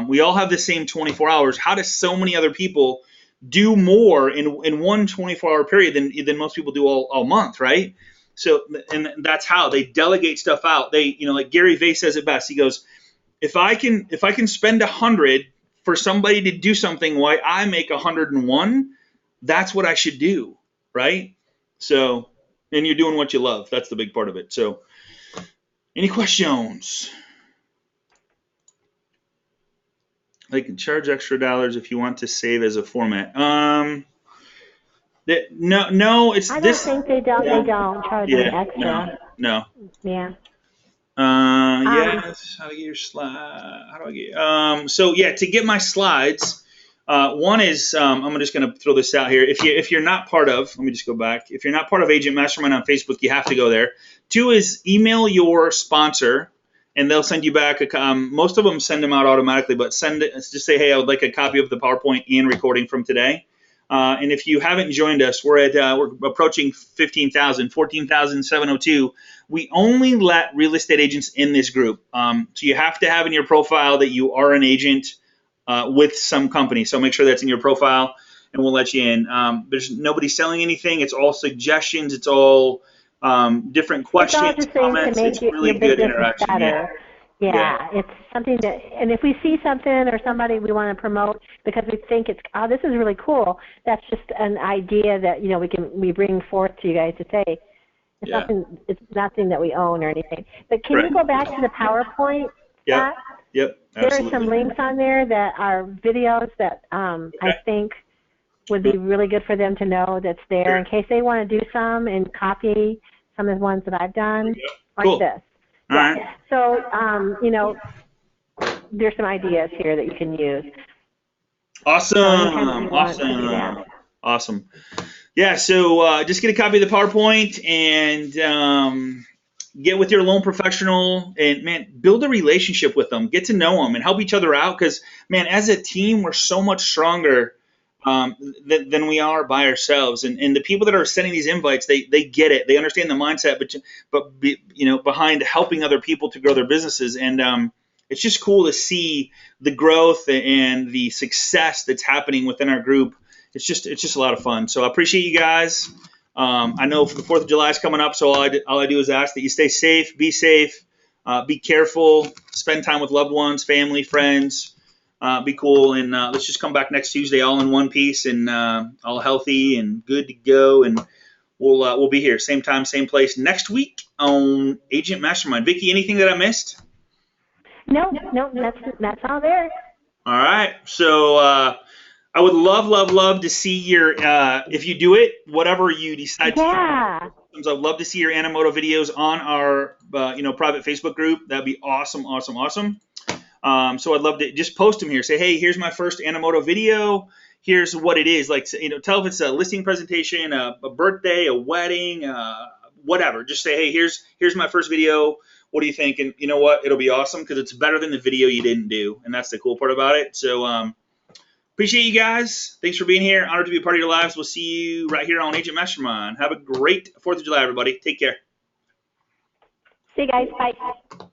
We all have the same 24 hours. How do so many other people do more in one 24-hour period than most people do all month, right? So, and that's how they delegate stuff out. They, like Gary Vee says it best. He goes, if I can spend 100 for somebody to do something, why I make 101, that's what I should do, right? So, and you're doing what you love. That's the big part of it. So, any questions? They can charge extra dollars if you want to save as a format. No, it's I this. I don't think they don't. Yeah. They don't charge any extra. No. Yeah. Yes. How to get your slide? How do I get? So yeah, to get my slides, one is I'm just going to throw this out here. If you're not part of, let me just go back. If you're not part of Agent Mastermind on Facebook, you have to go there. 2 is email your sponsor, and they'll send you back. Most of them send them out automatically, but just say, hey, I would like a copy of the PowerPoint and recording from today. And if you haven't joined us, we're approaching 15,000, 14,702. We only let real estate agents in this group. So you have to have in your profile that you are an agent with some company. So make sure that's in your profile, and we'll let you in. There's nobody selling anything. It's all suggestions. It's all different questions, comments. It's really good interaction. Yeah, it's something that, and if we see something or somebody we want to promote because we think this is really cool, that's just an idea that we bring forth to you guys to say. It's nothing that we own or anything. But can you go back to the PowerPoint? Yep. Absolutely. There are some links on there that are videos that I think would be really good for them to know that's there in case they want to do some and copy some of the ones that I've done, like this. All right. So, there's some ideas here that you can use. Awesome. Yeah, so just get a copy of the PowerPoint and get with your loan professional and, man, build a relationship with them. Get to know them and help each other out because, man, as a team, we're so much stronger than we are by ourselves. And the people that are sending these invites, they get it. They understand the mindset, but behind helping other people to grow their businesses. And it's just cool to see the growth and the success that's happening within our group. It's just a lot of fun. So I appreciate you guys. I know for the 4th of July is coming up, so all I do is ask that you stay safe, be careful, spend time with loved ones, family, friends. Be cool, and let's just come back next Tuesday all in one piece and all healthy and good to go. And we'll be here same time, same place next week on Agent Mastermind. Vicki, anything that I missed? No, that's all there. All right. So I would love to see your if you do it, whatever you decide Yeah. to. I'd love to see your Animoto videos on our private Facebook group. That'd be awesome. So I'd love to just post them here. Say, hey, here's my first Animoto video. Here's what it is. Like, tell if it's a listing presentation, a birthday, a wedding, whatever. Just say, hey, here's my first video. What do you think? And you know what? It'll be awesome because it's better than the video you didn't do, and that's the cool part about it. So appreciate you guys. Thanks for being here. Honored to be a part of your lives. We'll see you right here on Agent Mastermind. Have a great 4th of July, everybody. Take care. See you guys. Bye.